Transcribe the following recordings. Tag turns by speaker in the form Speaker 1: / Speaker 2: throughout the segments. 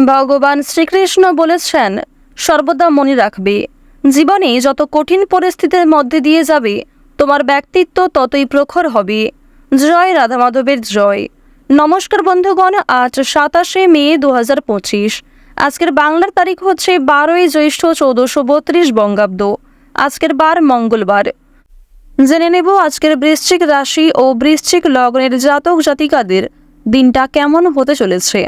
Speaker 1: ভগবান শ্রীকৃষ্ণ বলেছেন, সর্বদা মনে রাখবে, জীবনে যত কঠিন পরিস্থিতির মধ্যে দিয়ে যাবে তোমার ব্যক্তিত্ব ততই প্রখর হবে। জয় রাধা মাধবের জয়। নমস্কার বন্ধুগণ, আজ 27শে মে 2025। আজকের বাংলার তারিখ হচ্ছে 12ই জ্যৈষ্ঠ 1432 বঙ্গাব্দ। আজকের বার মঙ্গলবার। জেনে নেব আজকের বৃশ্চিক রাশি ও বৃশ্চিক লগ্নের জাতক জাতিকাদের দিনটা কেমন হতে চলেছে,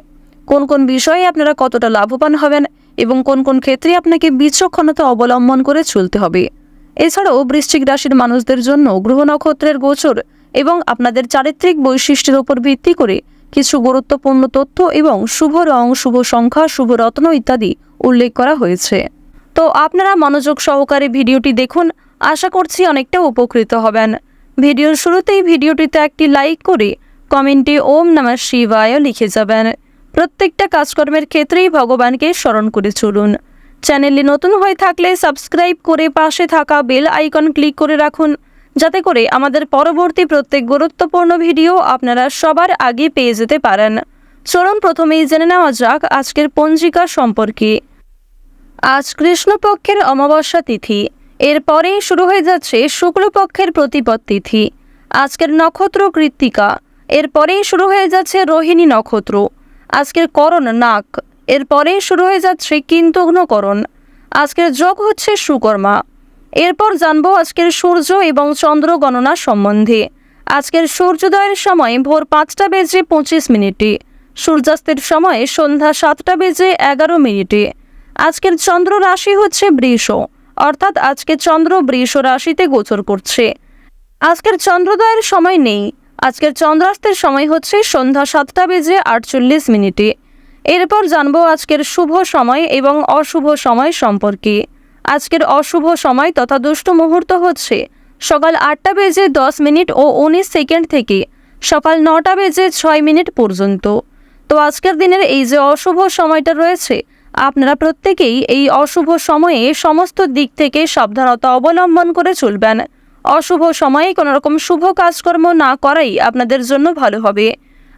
Speaker 1: কোন কোন বিষয়ে আপনারা কতটা লাভবান হবেন এবং কোন কোন ক্ষেত্রে আপনাকে বিচক্ষণতা অবলম্বন করে চলতে হবে। এছাড়াও বৃশ্চিক রাশির মানুষদের জন্য গ্রহ নক্ষত্রের গোচর এবং আপনাদের চারিত্রিক বৈশিষ্ট্যের উপর ভিত্তি করে কিছু গুরুত্বপূর্ণ তথ্য এবং শুভ রং, শুভ সংখ্যা, শুভ রত্ন ইত্যাদি উল্লেখ করা হয়েছে। তো আপনারা মনোযোগ সহকারে ভিডিওটি দেখুন, আশা করছি অনেকটা উপকৃত হবেন। ভিডিওর শুরুতেই ভিডিওটিতে একটি লাইক করে কমেন্টে ওম নমঃ শিবায় লিখে যাবেন। প্রত্যেকটা কাজকর্মের ক্ষেত্রেই ভগবানকে স্মরণ করে চলুন। চ্যানেলে নতুন হয়ে থাকলে সাবস্ক্রাইব করে পাশে থাকা বেল আইকন ক্লিক করে রাখুন, যাতে করে আমাদের পরবর্তী প্রত্যেক গুরুত্বপূর্ণ ভিডিও আপনারা সবার আগে পেয়ে যেতে পারেন। চলুন প্রথমেই জেনে নেওয়া যাক আজকের পঞ্জিকা সম্পর্কে। আজ কৃষ্ণপক্ষের অমাবস্যা তিথি, এরপরেই শুরু হয়ে যাচ্ছে শুক্লপক্ষের প্রতিপদ তিথি। আজকের নক্ষত্র কৃত্তিকা, এরপরেই শুরু হয়ে যাচ্ছে রোহিণী নক্ষত্র। আজকের করণ নাক, এরপরেই শুরু হয়ে যাচ্ছে কিন্তুগ্নকরণ। আজকের যোগ হচ্ছে সুকর্মা। এরপর জানবো আজকের সূর্য এবং চন্দ্র গণনা সম্বন্ধে। আজকের সূর্যোদয়ের সময় ভোর 5টা বেজে 25 মিনিটে, সূর্যাস্তের সময় সন্ধ্যা 7টা বেজে 11 মিনিটে। আজকের চন্দ্র রাশি হচ্ছে বৃষ, অর্থাৎ আজকে চন্দ্র বৃষ রাশিতে গোচর করছে। আজকের চন্দ্রোদয়ের সময় নেই। আজকের চন্দ্রাস্তের সময় হচ্ছে সন্ধ্যা 7টা বেজে 48 মিনিটে। এরপর জানবো আজকের শুভ সময় এবং অশুভ সময় সম্পর্কে। আজকের অশুভ সময় তথা দুষ্ট মুহূর্ত হচ্ছে সকাল 8টা বেজে 10 মিনিট ও 19 সেকেন্ড থেকে সকাল 9টা বেজে 6 মিনিট পর্যন্ত। তো আজকের দিনের এই যে অশুভ সময়টা রয়েছে, আপনারা প্রত্যেকেই এই অশুভ সময়ে সমস্ত দিক থেকে সাবধানতা অবলম্বন করে চলবেন। অশুভ সময়ে কোনো রকম শুভ কাজকর্ম না করাই আপনাদের জন্য ভালো হবে।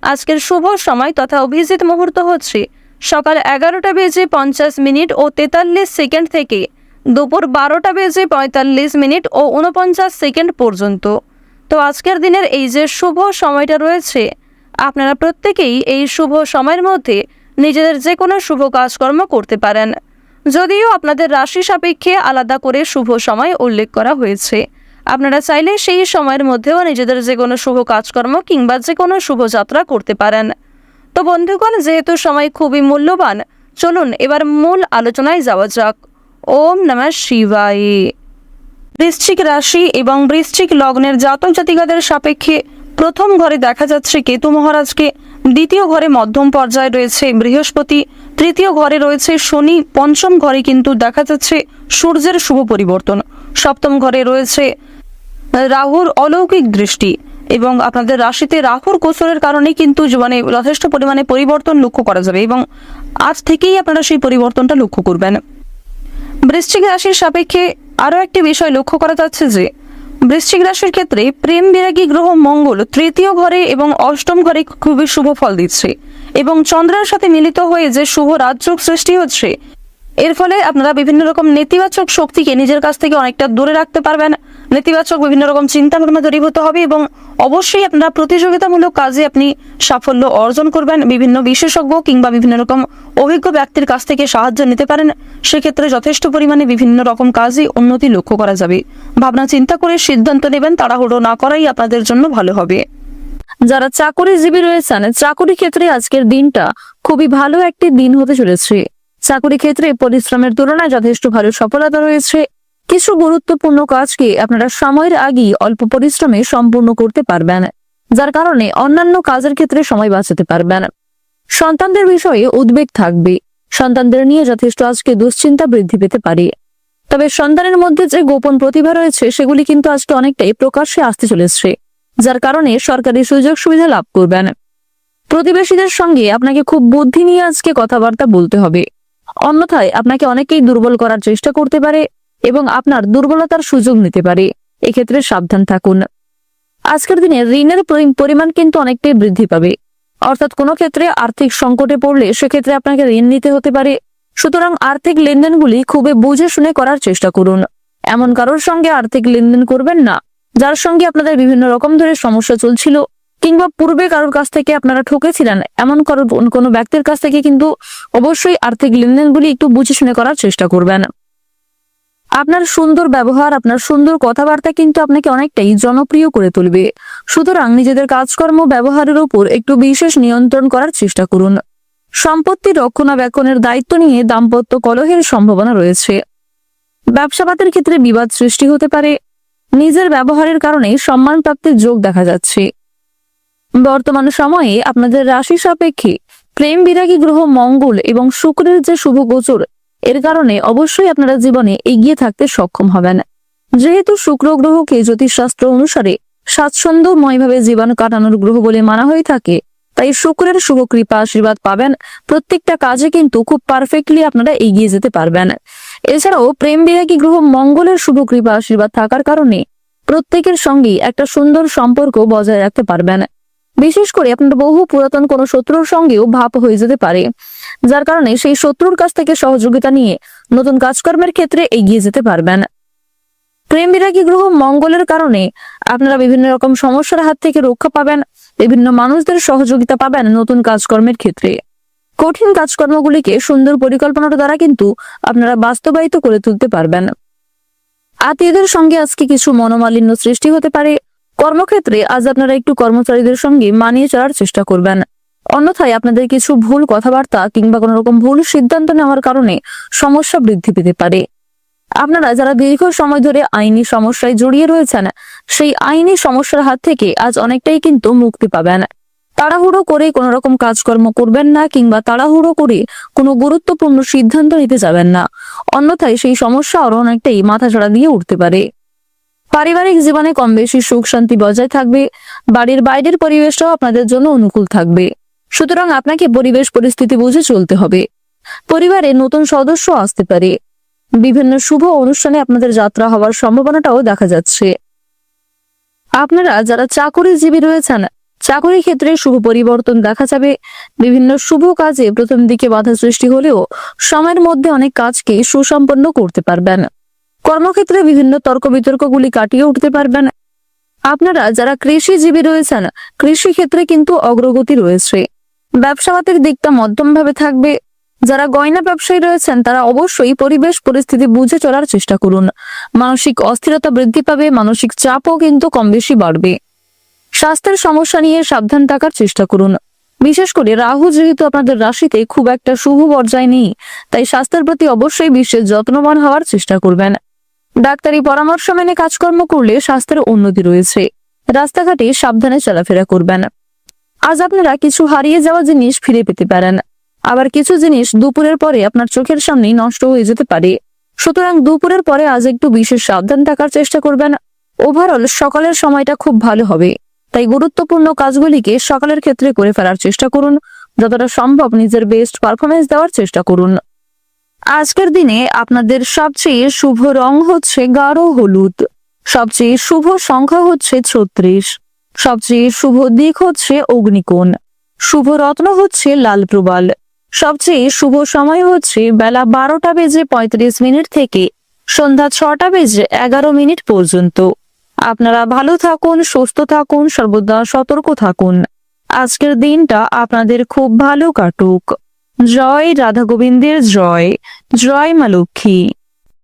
Speaker 1: আজকের শুভ সময় তথা অভিজিৎ মুহূর্ত হচ্ছে সকাল 11টা বেজে 50 মিনিট ও 43 সেকেন্ড থেকে দুপুর 12টা বেজে 45 মিনিট ও 49 সেকেন্ড পর্যন্ত। তো আজকের দিনের এই যে শুভ সময়টা রয়েছে, আপনারা প্রত্যেকেই এই শুভ সময়ের মধ্যে নিজেদের যে কোনো শুভ কাজকর্ম করতে পারেন, যদিও আপনাদের রাশি সাপেক্ষে আলাদা করে শুভ সময় উল্লেখ করা হয়েছে। আপনারা চাইলে সেই সময়ের মধ্যেও নিজেদের যে কোনো শুভ কাজকর্ম কিংবা যে কোনো শুভযাত্রা করতে পারেন। তো বন্ধুগণ, যেহেতু সময় খুবই মূল্যবান, চলুন এবার মূল আলোচনায় যাওয়া যাক। ওম নমঃ শিবায়। বৃশ্চিক রাশি এবং বৃশ্চিক লগ্নের জাতক জাতিকাদের সাপেক্ষে প্রথম ঘরে দেখা যাচ্ছে কেতু মহারাজকে, দ্বিতীয় ঘরে মধ্যম পর্যায়ে রয়েছে বৃহস্পতি, তৃতীয় ঘরে রয়েছে শনি, পঞ্চম ঘরে কিন্তু দেখা যাচ্ছে সূর্যের শুভ পরিবর্তন, সপ্তম ঘরে রয়েছে রাহুর অলৌকিক দৃষ্টি এবং আপনাদের রাশিতে রাহুর গোচরের কারণে কিন্তু জীবনে যথেষ্ট পরিমাণে পরিবর্তন লক্ষ্য করা যাবে এবং আজ থেকেই আপনারা সেই পরিবর্তনটা লক্ষ্য করবেন। বৃশ্চিক রাশির সাপেক্ষে আরও একটি বিষয় লক্ষ্য করা যাচ্ছে যে বৃশ্চিক রাশির ক্ষেত্রে প্রেম বিরাগী গ্রহ মঙ্গল তৃতীয় ঘরে এবং অষ্টম ঘরে খুবই শুভ ফল দিচ্ছে এবং চন্দ্রের সাথে মিলিত হয়ে যে শুভ রাজযোগ সৃষ্টি হচ্ছে, এর ফলে আপনারা বিভিন্ন রকম নেতিবাচক শক্তিকে নিজের কাছ থেকে অনেকটা দূরে রাখতে পারবেন। নেতিবাচক বিভিন্ন রকম চিন্তা ভাবনা দূরীভূত হবে এবং অবশ্যই আপনারা প্রতিযোগিতামূলক কাজে আপনি সাফল্য অর্জন করবেন। বিভিন্ন বিশেষজ্ঞ কিংবা বিভিন্ন রকম অভিজ্ঞ ব্যক্তির কাছ থেকে সাহায্য নিতে পারেন। সেক্ষেত্রে যথেষ্ট পরিমাণে বিভিন্ন রকম কাজে উন্নতি লক্ষ্য করা যাবে। ভাবনা চিন্তা করে সিদ্ধান্ত নেবেন, তাড়াহুড়ো না করাই আপনাদের জন্য ভালো হবে। যারা চাকরিজীবী রয়েছেন, চাকরি ক্ষেত্রে আজকের দিনটা খুবই ভালো একটি দিন হতে চলেছে। চাকরি ক্ষেত্রে পরিশ্রমের তুলনায় যথেষ্ট ভালো সফলতা রয়েছে। কিছু গুরুত্বপূর্ণ কাজকে আপনারা সময়ের আগেই অল্প পরিশ্রমে সম্পূর্ণ করতে পারবেন, যার কারণে অন্যান্য কাজের ক্ষেত্রে সময় বাঁচাতে পারবেন। সন্তানদের বিষয়ে উদ্বেগ থাকবে, সন্তানদের নিয়ে যথেষ্ট আজকে দুশ্চিন্তা বৃদ্ধি পেতে পারে। তবে সন্তানের মধ্যে যে গোপন প্রতিভা রয়েছে সেগুলি কিন্তু আজকে অনেকটাই প্রকাশ্যে আসতে চলেছে, যার কারণে সরকারি সুযোগ সুবিধা লাভ করবেন। প্রতিবেশীদের সঙ্গে আপনাকে খুব বুদ্ধি নিয়ে আজকে কথাবার্তা বলতে হবে, অন্যথায় আপনাকে অনেকেই দুর্বল করার চেষ্টা করতে পারে এবং আপনার দুর্বলতার সুযোগ নিতে পারে। এক্ষেত্রে সাবধান থাকুন। আজকের দিনে ঋণের পরিমাণ কিন্তু অনেকটাই বৃদ্ধি পাবে,
Speaker 2: অর্থাৎ কোনো ক্ষেত্রে আর্থিক সংকটে পড়লে সেক্ষেত্রে আপনাকে ঋণ নিতে হতে পারে। সুতরাং আর্থিক লেনদেনগুলি খুবই বুঝে শুনে করার চেষ্টা করুন। এমন কারোর সঙ্গে আর্থিক লেনদেন করবেন না যার সঙ্গে আপনাদের বিভিন্ন রকম ধরে সমস্যা চলছিল, কিংবা পূর্বে কারোর কাছ থেকে আপনারা ঠকেছিলেন। এমন কোনো ব্যক্তির কাছ থেকে কিন্তু অবশ্যই আর্থিক লেনদেনগুলি একটু বুঝে শুনে করার চেষ্টা করবেন। আপনার সুন্দর ব্যবহার, আপনার সুন্দর কথাবার্তা কিন্তু আপনাকে অনেকটাই জনপ্রিয় করে তুলবে। সুতরাং নিজেদের কাজকর্ম ব্যবহারের উপর একটু বিশেষ নিয়ন্ত্রণ করার চেষ্টা করুন। সম্পত্তি রক্ষণাবেক্ষণের দায়িত্ব নিয়ে দাম্পত্য কলহের সম্ভাবনা রয়েছে। ব্যবসাপাতের ক্ষেত্রে বিবাদ সৃষ্টি হতে পারে। নিজের ব্যবহারের কারণে সম্মান প্রাপ্তির যোগ দেখা যাচ্ছে। বর্তমান সময়ে আপনাদের রাশি সাপেক্ষে প্রেম বিরাগী গ্রহ মঙ্গল এবং শুক্রের যে শুভ গোচর, এর কারণে অবশ্যই আপনারা জীবনে এগিয়ে থাকতে সক্ষম হবেন। যেহেতু শুক্র গ্রহকে জ্যোতিষশাস্ত্র অনুসারে স্বাচ্ছন্দ্যময়ভাবে জীবন কাটানোর গ্রহ বলে মানা হয়ে থাকে, তাই শুক্রের শুভ কৃপা আশীর্বাদ পাবেন। প্রত্যেকটা কাজে কিন্তু খুব পারফেক্টলি আপনারা এগিয়ে যেতে পারবেন। এছাড়াও প্রেম বিরাগী গ্রহ মঙ্গলের শুভ কৃপা আশীর্বাদ থাকার কারণে প্রত্যেকের সঙ্গেই একটা সুন্দর সম্পর্ক বজায় রাখতে পারবেন। বিশেষ করে আপনার বহু পুরাতন কোনো শত্রুর সঙ্গেও ভাব হয়ে যেতে পারে, যার কারণে সেই শত্রুর কাছ থেকে সহযোগিতা নিয়ে নতুন কাজকর্মের ক্ষেত্রে এগিয়ে যেতে পারবেন। প্রেম বিরাগী গ্রহ মঙ্গলের কারণে আপনারা বিভিন্ন রকম সমস্যার হাত থেকে রক্ষা পাবেন, বিভিন্ন মানুষদের সহযোগিতা পাবেন নতুন কাজকর্মের ক্ষেত্রে। কঠিন কাজকর্মগুলিকে সুন্দর পরিকল্পনার দ্বারা কিন্তু আপনারা বাস্তবায়িত করে তুলতে পারবেন। আত্মীয়দের সঙ্গে আজকে কিছু মনোমালিন্য সৃষ্টি হতে পারে। কর্মক্ষেত্রে আজ আপনারা একটু কর্মচারীদের সঙ্গে মানিয়ে চলার চেষ্টা করবেন। অন্যথায় আপনাদের কিছু ভুল কথাবার্তা কিংবা কোনো রকম ভুল সিদ্ধান্ত নেওয়ার কারণে সমস্যা বৃদ্ধি পেতে পারে। আপনারা যারা দীর্ঘ সময় ধরে আইনি সমস্যায় জড়িয়ে রয়েছেন, সেই আইনি সমস্যার হাত থেকে আজ অনেকটাই কিন্তু মুক্তি পাবেন। তাড়াহুড়ো করে কোনো রকম কাজকর্ম করবেন না, কিংবা তাড়াহুড়ো করে কোনো গুরুত্বপূর্ণ সিদ্ধান্ত নিতে যাবেন না, অন্যথায় সেই সমস্যা আরো অনেকটাই মাথাচাড়া দিয়ে উঠতে পারে। পারিবারিক জীবনে কম বেশি সুখ শান্তি বজায় থাকবে। বাড়ির বাইরের পরিবেশটাও আপনাদের জন্য অনুকূল থাকবে। সুতরাং আপনাকে পরিবেশ পরিস্থিতি বুঝে চলতে হবে। পরিবারে নতুন সদস্য আসতে পারে। বিভিন্ন শুভ অনুষ্ঠানে আপনাদের যাত্রা হওয়ার সম্ভাবনাটাও দেখা যাচ্ছে। আপনারা যারা চাকরিজীবী রয়েছেন, চাকরি ক্ষেত্রে শুভ পরিবর্তন দেখা যাবে। বিভিন্ন শুভ কাজে প্রথম দিকে বাধা সৃষ্টি হলেও সময়ের মধ্যে অনেক কাজকে সুসম্পন্ন করতে পারবেন। কর্মক্ষেত্রে বিভিন্ন তর্ক বিতর্কগুলি কাটিয়ে উঠতে পারবেন। আপনারা যারা কৃষিজীবী রয়েছেন, কৃষি ক্ষেত্রে কিন্তু অগ্রগতি রয়েছে। ব্যবসাপাতের দিকটা মধ্যমভাবে থাকবে। যারা গয়না ব্যবসায়ী রয়েছেন তারা অবশ্যই পরিবেশ পরিস্থিতি বুঝে চলার চেষ্টা করুন। মানসিক অস্থিরতা বৃদ্ধি পাবে, মানসিক চাপও কিন্তু কম বেশি বাড়বে। স্বাস্থ্যের সমস্যা নিয়ে সাবধান থাকার চেষ্টা করুন। বিশেষ করে রাহু যেহেতু আপনাদের রাশিতে খুব একটা শুভ পর্যায়ে নেই, তাই স্বাস্থ্যের প্রতি অবশ্যই বিশেষ যত্নবান হওয়ার চেষ্টা করবেন। ডাক্তারি পরামর্শ মেনে কাজকর্ম করলে স্বাস্থ্যের উন্নতি রয়েছে। রাস্তাঘাটে সাবধানে চলাফেরা করবেন। আজ আপনারা কিছু হারিয়ে যাওয়া জিনিস ফিরে পেতে পারেন। আবার কিছু জিনিস দুপুরের পরে আপনার চোখের সামনেই নষ্ট হয়ে যেতে পারে। সুতরাং দুপুরের পরে আজ একটু বিশেষ সাবধান থাকার চেষ্টা করবেন। ওভারঅল সকালের সময়টা খুব ভালো হবে, তাই গুরুত্বপূর্ণ কাজগুলিকে সকালের ক্ষেত্রে করে ফেলার চেষ্টা করুন। যতটা সম্ভব নিজের বেস্ট পারফরমেন্স দেওয়ার চেষ্টা করুন। আজকের দিনে আপনাদের সবচেয়ে শুভ রং হচ্ছে গাঢ় হলুদ, সবচেয়ে শুভ সংখ্যা হচ্ছে 36, সবচেয়ে শুভ দিক হচ্ছে অগ্নিকোণ, শুভ রত্ন হচ্ছে লাল প্রবাল, সবচেয়ে শুভ সময় হচ্ছে বেলা 12:35 থেকে সন্ধ্যা 6:11 পর্যন্ত। আপনারা ভালো থাকুন, সুস্থ থাকুন, সর্বদা সতর্ক থাকুন। আজকের দিনটা আপনাদের খুব ভালো কাটুক। জয় রাধা গোবিন্দের জয়, জয় মা লক্ষ্মী।